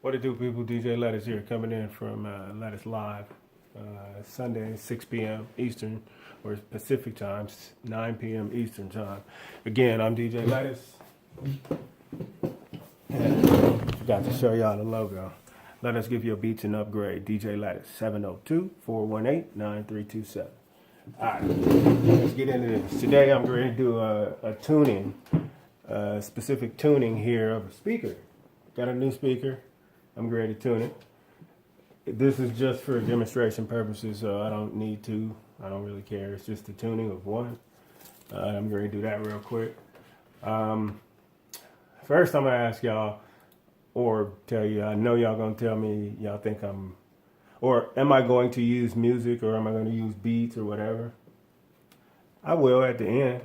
What it do, people? DJ Lettuce here, coming in from Lettuce Live, Sunday, 6 p.m. Eastern, or Pacific time, 9 p.m. Eastern time. Again, I'm DJ Lettuce. And forgot to show y'all the logo. Let us give your beats an upgrade. DJ Lettuce, 702-418-9327. All right, let's get into this. Today, I'm going to do a tuning, specific tuning here of a speaker. Got a new speaker. I'm ready to tune it. This is just for demonstration purposes, so I don't need to. I don't really care. It's just the tuning of one. I'm going to do that real quick. First, I'm going to ask y'all, or tell you, I know y'all going to tell me y'all think or am I going to use music, or am I going to use beats or whatever? I will at the end,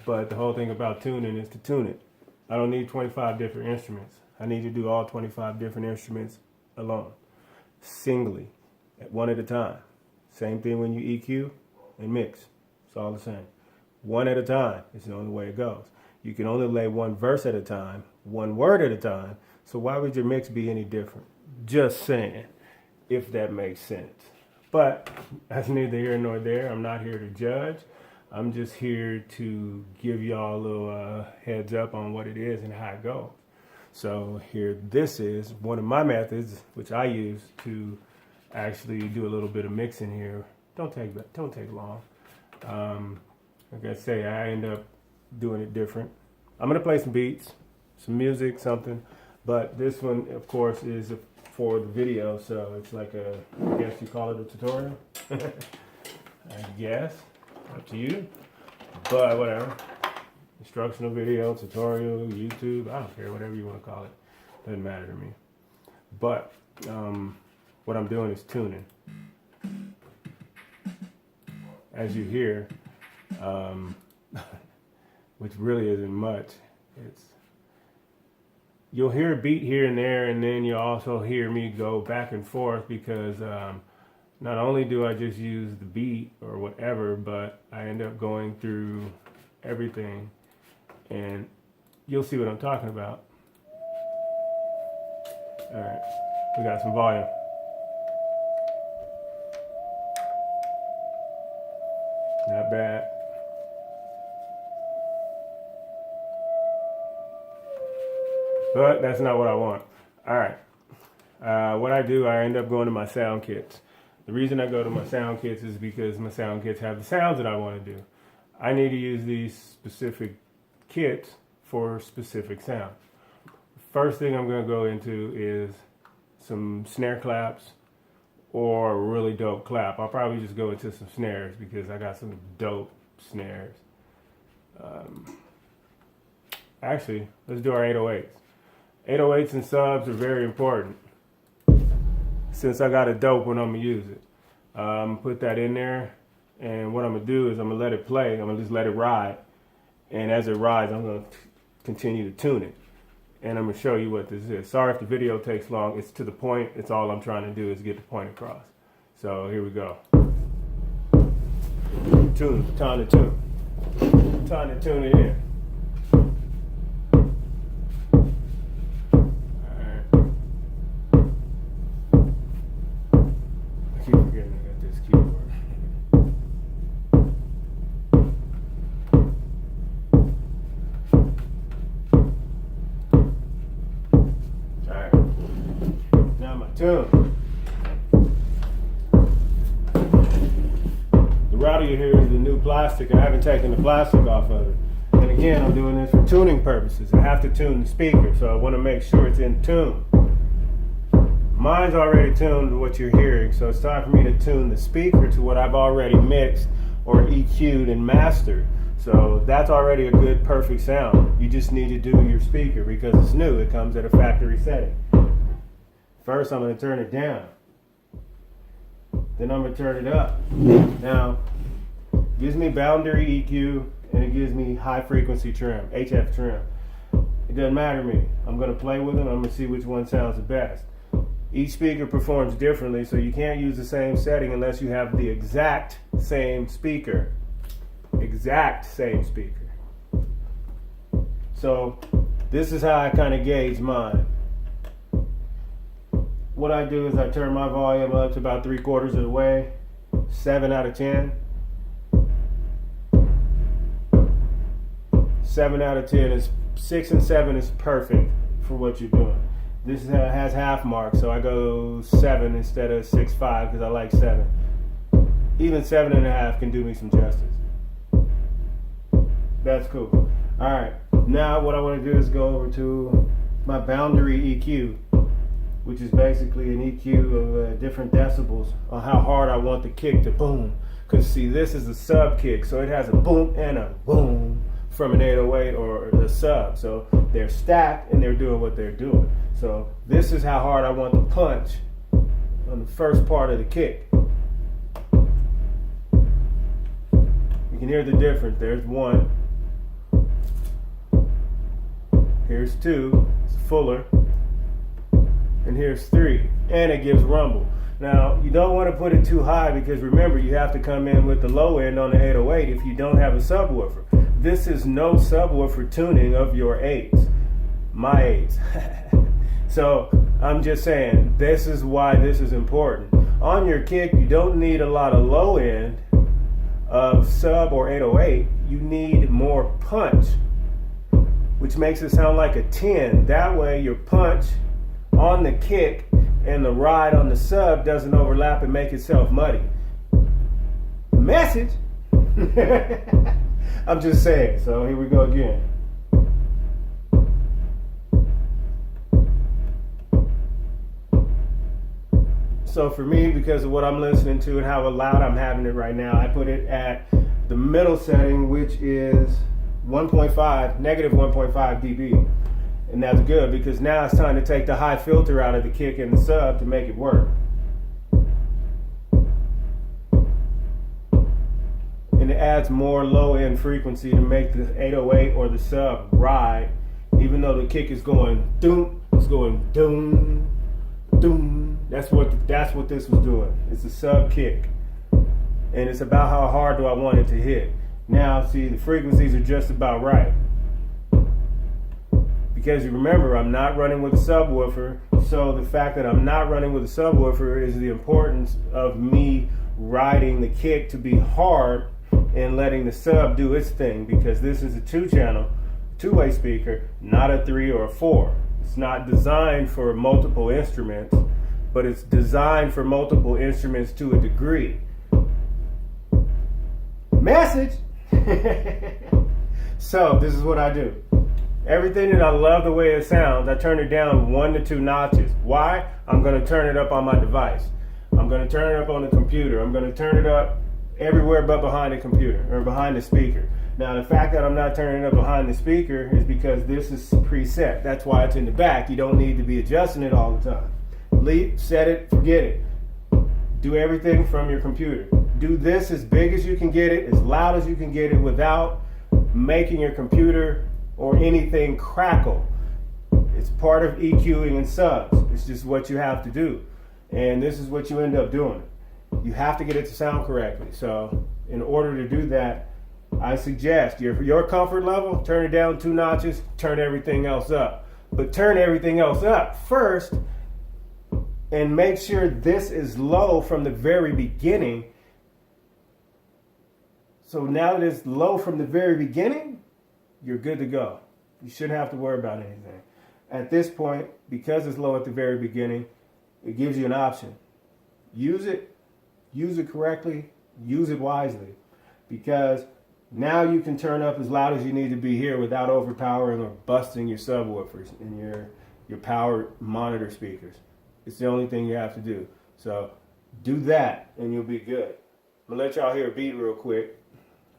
but the whole thing about tuning is to tune it. I don't need 25 different instruments. I need to do all 25 different instruments alone, singly, one at a time. Same thing when you EQ and mix. It's all the same. One at a time is the only way it goes. You can only lay one verse at a time, one word at a time, so why would your mix be any different? Just saying, if that makes sense. But that's neither here nor there. I'm not here to judge. I'm just here to give y'all a little heads up on what it is and how it goes. So here, this is one of my methods, which I use to actually do a little bit of mixing here. Don't take long. Like I say, I end up doing it different. I'm gonna play some beats, some music, something. But this one, of course, is for the video, so it's like I guess you call it a tutorial. I guess, up to you. But whatever. Instructional video, tutorial, YouTube, I don't care, whatever you want to call it. Doesn't matter to me. But what I'm doing is tuning. As you hear, which really isn't much, you'll hear a beat here and there, and then you'll also hear me go back and forth because not only do I just use the beat or whatever, but I end up going through everything. And you'll see what I'm talking about. All right, we got some volume. Not bad. But that's not what I want. All right, what I do, I end up going to my sound kits. The reason I go to my sound kits is because my sound kits have the sounds that I want to do. I need to use these specific kits for specific sounds. First thing I'm going to go into is some snare claps or a really dope clap. I'll probably just go into some snares because I got some dope snares. Actually, let's do our 808s. 808s and subs are very important. Since I got a dope one, I'm going to use it. I'm going to put that in there, and what I'm going to do is I'm going to let it play. I'm going to just let it ride. And as it rides, I'm going to continue to tune it. And I'm going to show you what this is. Sorry if the video takes long. It's to the point. It's all I'm trying to do is get the point across. So here we go. Tune. Time to tune. Time to tune it in. Alright. I keep forgetting I got this keyboard. Tune. The rattle you hear is the new plastic. I haven't taken the plastic off of it. And again, I'm doing this for tuning purposes. I have to tune the speaker, so I want to make sure it's in tune. Mine's already tuned to what you're hearing, so it's time for me to tune the speaker to what I've already mixed or EQ'd and mastered. So that's already a good, perfect sound. You just need to do your speaker because it's new. It comes at a factory setting. First, I'm going to turn it down. Then I'm going to turn it up. Now, it gives me boundary EQ, and it gives me high frequency trim, HF trim. It doesn't matter to me. I'm going to play with them. I'm going to see which one sounds the best. Each speaker performs differently, so you can't use the same setting unless you have the exact same speaker. Exact same speaker. So this is how I kind of gauge mine. what I do is I turn my volume up to about 3/4 of the way, 7 out of 10. 7 out of 10 is 6 and 7 is perfect for what you're doing. This has half marks, so I go 7 instead of 6.5 because I like 7. Even 7.5 can do me some justice. That's cool. All right, now what I want to do is go over to my boundary EQ, which is basically an EQ of different decibels on how hard I want the kick to boom. Because see, this is a sub kick, so it has a boom and a boom from an 808 or the sub. So they're stacked and they're doing what they're doing. So this is how hard I want the punch on the first part of the kick. You can hear the difference. There's 1. Here's 2. It's fuller. And here's 3. And it gives rumble. Now, you don't want to put it too high because remember, you have to come in with the low end on the 808 if you don't have a subwoofer. This is no subwoofer tuning of your 8s. My 8s. So, I'm just saying, this is why this is important. On your kick, you don't need a lot of low end of sub or 808. You need more punch, which makes it sound like a 10. That way, your punch on the kick and the ride on the sub doesn't overlap and make itself muddy. Message. I'm just saying. So here we go again. So for me, because of what I'm listening to and how loud I'm having it right now, I put it at the middle setting, which is 1.5, negative 1.5 dB. And that's good because now it's time to take the high filter out of the kick and the sub to make it work. And it adds more low end frequency to make the 808 or the sub ride. Even though the kick is going doom, it's going doom, doom. That's what this was doing. It's a sub kick. And it's about how hard do I want it to hit. Now, see, the frequencies are just about right. Because you remember, I'm not running with a subwoofer, so the fact that I'm not running with a subwoofer is the importance of me riding the kick to be hard and letting the sub do its thing, because this is a 2-channel, 2-way speaker, not a 3 or a 4. It's not designed for multiple instruments, but it's designed for multiple instruments to a degree. Message! So, this is what I do. Everything that I love the way it sounds, I turn it down 1 to 2 notches. Why? I'm going to turn it up on my device. I'm going to turn it up on the computer. I'm going to turn it up everywhere but behind the computer or behind the speaker. Now, the fact that I'm not turning it up behind the speaker is because this is preset. That's why it's in the back. You don't need to be adjusting it all the time. Leave, set it, forget it. Do everything from your computer. Do this as big as you can get it, as loud as you can get it without making your computer or anything crackle. It's part of EQing and subs. It's just what you have to do. And this is what you end up doing. You have to get it to sound correctly. So in order to do that, I suggest your comfort level, turn it down 2 notches, turn everything else up. But turn everything else up first and make sure this is low from the very beginning. So now that it's low from the very beginning, you're good to go. You shouldn't have to worry about anything. At this point, because it's low at the very beginning, it gives you an option. Use it correctly, use it wisely. Because now you can turn up as loud as you need to be here without overpowering or busting your subwoofers and your power monitor speakers. It's the only thing you have to do. So do that and you'll be good. I'm gonna let y'all hear a beat real quick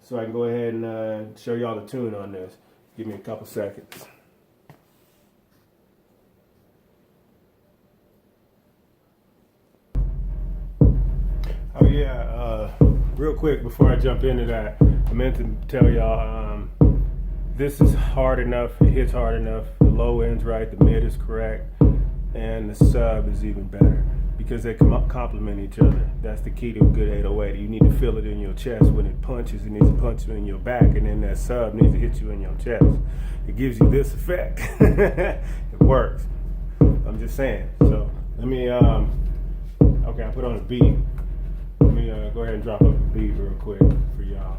so I can go ahead and show y'all the tune on this. Give me a couple seconds. Oh yeah, real quick before I jump into that, I meant to tell y'all this is hard enough, it hits hard enough, the low end's right, the mid is correct, and the sub is even better because they complement each other. That's the key to a good 808. You need to feel it in your chest. When it punches, it needs to punch you in your back, and then that sub needs to hit you in your chest. It gives you this effect. It works. I'm just saying. So Let me, okay, I put on a beat. Let me go ahead and drop up a beat real quick for y'all.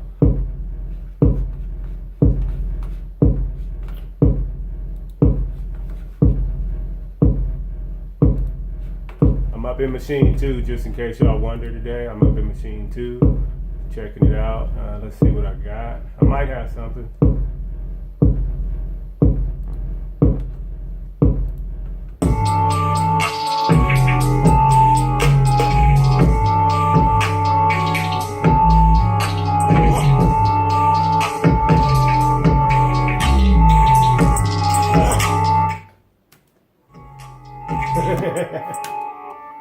I'm up in machine 2, just in case y'all wonder today. I'm up in machine 2, checking it out. Let's see what I got. I might have something.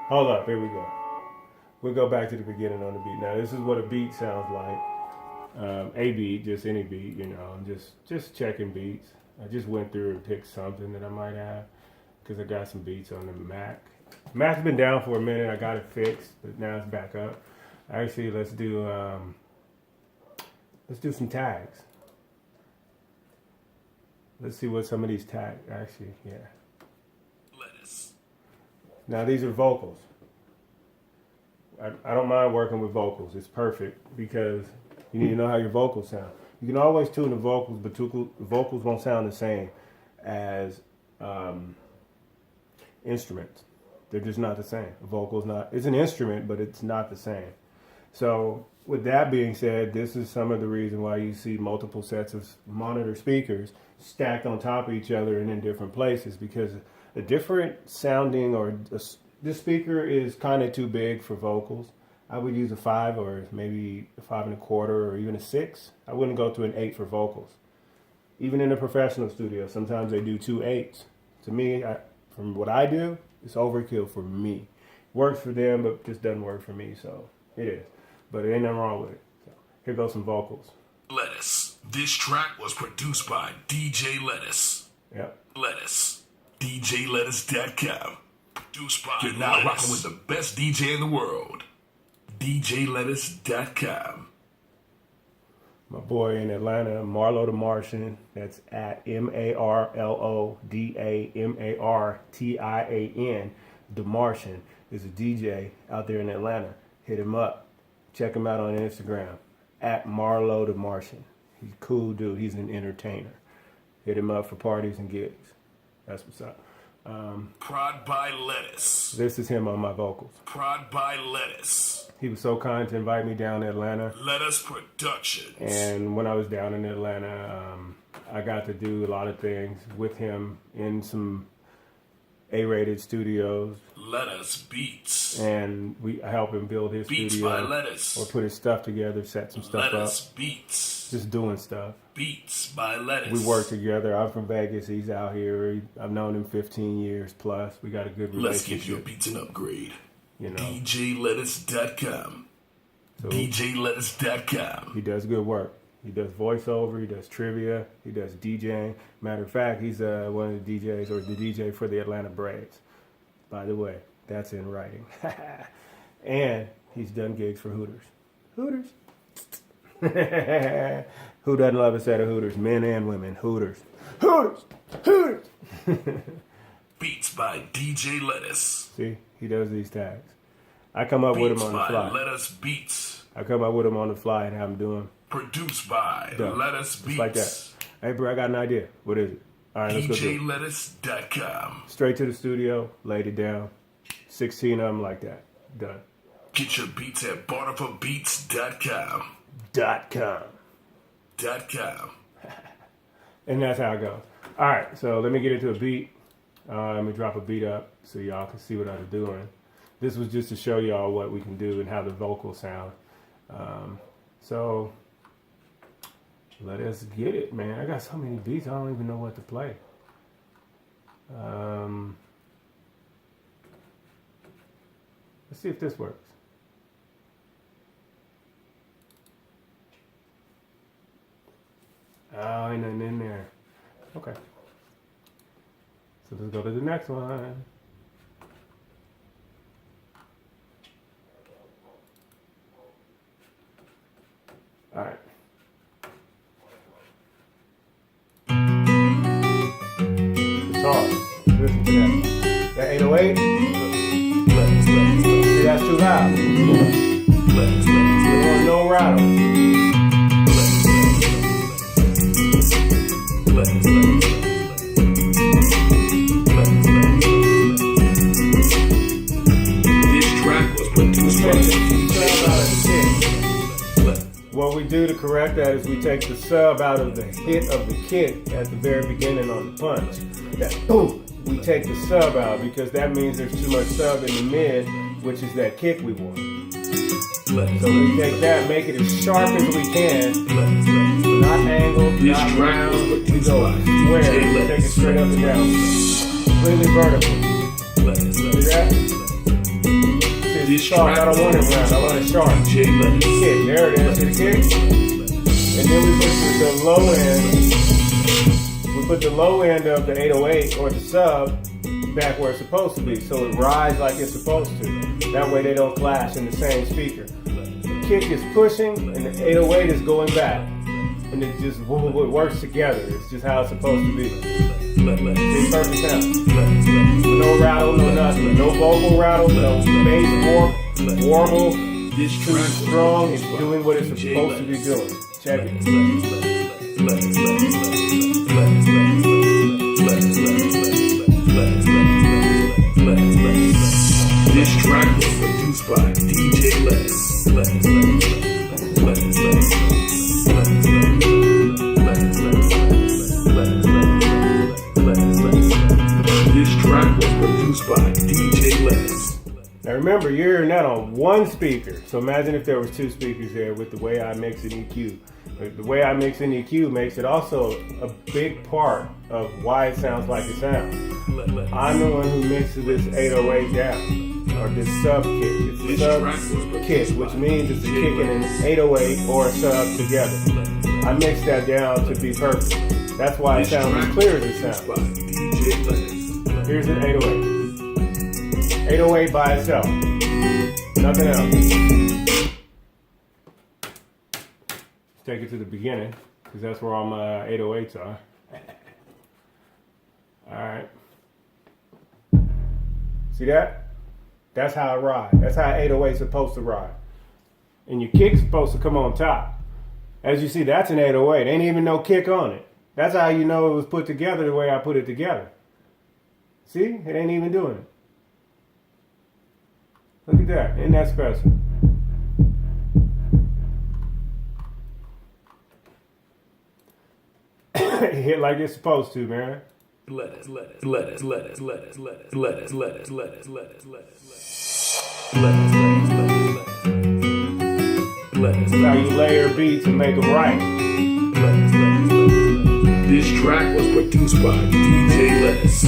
Hold up, here we go. We'll go back to the beginning on the beat. Now, this is what a beat sounds like. A beat, just any beat, you know. I'm just checking beats. I just went through and picked something that I might have because I got some beats on the Mac. Mac's been down for a minute. I got it fixed, but now it's back up. Actually, let's do some tags. Let's see what some of these tags actually, yeah. Now these are vocals. I don't mind working with vocals. It's perfect because you need to know how your vocals sound. You can always tune the vocals, but vocals won't sound the same as instruments. They're just not the same. A vocal's not. It's an instrument, but it's not the same. So with that being said, this is some of the reason why you see multiple sets of monitor speakers stacked on top of each other and in different places, because a different sounding or this speaker is kind of too big for vocals. I would use a 5 or maybe a 5 1/4 or even a 6. I wouldn't go to an 8 for vocals. Even in a professional studio, sometimes they do 2 8s. To me, from what I do, it's overkill for me. Works for them, but just doesn't work for me, so it is. But it ain't nothing wrong with it. So here goes some vocals. Lettuce. This track was produced by DJ Lettuce. Yep. Lettuce. DJLettuce.com. Produced by You're now rocking with the best DJ in the world. DJLettuce.com. My boy in Atlanta, Marlo the Martian. That's at MarloDaMartian. The Martian is a DJ out there in Atlanta. Hit him up. Check him out on Instagram. At Marlo the Martian. He's a cool dude. He's an entertainer. Hit him up for parties and gigs. That's what's up. Prod by Lettuce. This is him on my vocals. Prod by Lettuce. He was so kind to invite me down to Atlanta. Lettuce Productions. And when I was down in Atlanta, I got to do a lot of things with him in some A-rated studios. Lettuce Beats. And I helped him build his Beats studio. by Lettuce. Or put his stuff together, set some stuff Lettuce up. Beats. Just doing stuff. Beats by Lettuce. We work together. I'm from Vegas. He's out here. I've known him 15 years plus. We got a good relationship. Let's give your beats an upgrade. You know. DJLettuce.com. So DJLettuce.com. he does good work. He does voiceover. He does trivia. He does DJing. Matter of fact, he's one of the DJs, or the DJ for the Atlanta Braves. By the way, that's in writing. And he's done gigs for Hooters. Hooters. Who doesn't love a set of Hooters? Men and women. Hooters. Hooters. Hooters. Beats by DJ Lettuce. See, he does these tags. I come up with him on the fly. Lettuce Beats. I come up with him on the fly and have him do them. Produced by Lettuce Beats. Just like that. Hey, bro, I got an idea. What is it? All right, let's go do it. DJLettuce.com. Straight to the studio, laid it down. 16 of them like that. Done. Get your beats at BarnabABeats.com. .com. .com. And that's how it goes. All right, so let me get into a beat. Let me drop a beat up so y'all can see what I'm doing. This was just to show y'all what we can do and how the vocals sound. So let us get it, man. I got so many beats, I don't even know what to play. Let's see if this works. Oh, ain't nothing in there. Okay. So let's go to the next one. All right. Guitar. Listen to that. That 808. See, that's too loud. We want no rattle. What we do to correct that is we take the sub out of the hit of the kick at the very beginning on the punch. That boom, we take the sub out because that means there's too much sub in the mid, which is that kick we want. So we take that, make it as sharp as we can, not angled, not round, we go square, take it straight up and down, completely vertical. See that? Sharp. I don't want it round, I want it sharp. Kick, there it is, see the kick? And then we put the low end, we put the low end of the 808 or the sub back where it's supposed to be, so it rides like it's supposed to. That way they don't clash in the same speaker. The kick is pushing and the 808 is going back. And it just works together. It's just how it's supposed to be. See, perfect sound. No rattle, no nothing. No vocal rattle, no bass warble. Too strong. It's doing what it's supposed to be doing. Check it. This track was produced by DJ Lettuce. This track was produced by DJ Lettuce. Now remember, you're hearing that on one speaker. So imagine if there was two speakers there with the way I mix an EQ. The way I mix an EQ makes it also a big part of why it sounds like it sounds. I'm the one who mixes this 808 down. Or this sub kick. It's a sub kick, which means it's a kick and an 808 or a sub together. I mix that down to be perfect. That's why it sounds as clear as it sounds. Here's an 808. 808 by itself. Nothing else. Let's take it to the beginning, because that's where all my 808s are. Alright. See that? That's how it rides. That's how 808 is supposed to ride. And your kick's supposed to come on top. As you see, that's an 808. Ain't even no kick on it. That's how you know it was put together the way I put it together. See? It ain't even doing it. Look at that. Isn't that special? It hit like it's supposed to, man. Lettuce. That's how you layer beats and make them right. This track was produced by DJ Lettuce.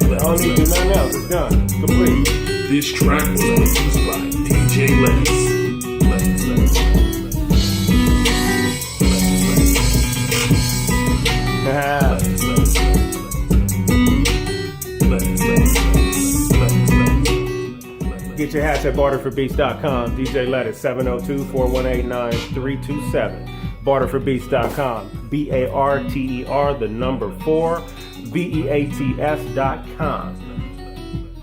I don't need to do nothing else. It's done. It's complete. This track was produced by DJ Lettuce. Get your hats at barterforbeats.com. DJ Lettuce 702-418-9327. Barterforbeats.com. BARTER the number 4 BEATS.com.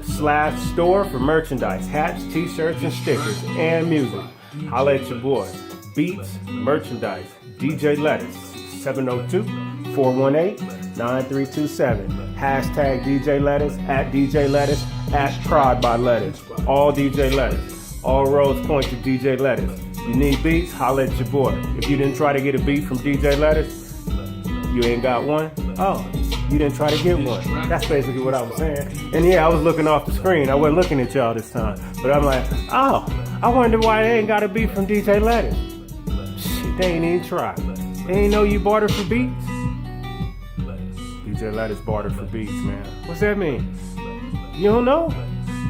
/store for merchandise, hats, t-shirts, and stickers, and music. Holla at your boy. Beats, merchandise, DJ Lettuce 702-418-9327. Hashtag DJ Lettuce, at DJ Lettuce, at Prod by Lettuce. All DJ Lettuce. All roads point to DJ Lettuce. You need beats? Holla at your boy. If you didn't try to get a beat from DJ Lettuce, you ain't got one? Oh, you didn't try to get one. That's basically what I was saying. And yeah, I was looking off the screen. I wasn't looking at y'all this time. But I'm like, oh, I wonder why they ain't got a beat from DJ Lettuce. Shit, they ain't even try. They ain't know you barter for beats? DJ Lettuce barter for beats, man. What's that mean? You don't know?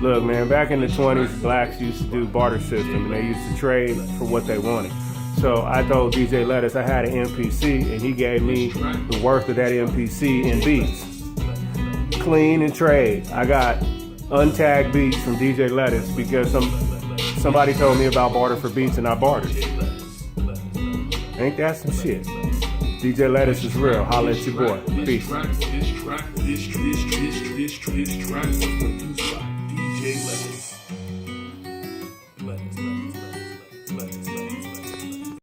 Look, man, back in the 20s, blacks used to do barter system, and they used to trade for what they wanted. So I told DJ Lettuce I had an MPC, and he gave me the worth of that MPC in beats. Clean and trade. I got untagged beats from DJ Lettuce because somebody told me about barter for beats, and I bartered. Ain't that some shit? DJ Lettuce is real. Holla at your boy. Peace. Let's.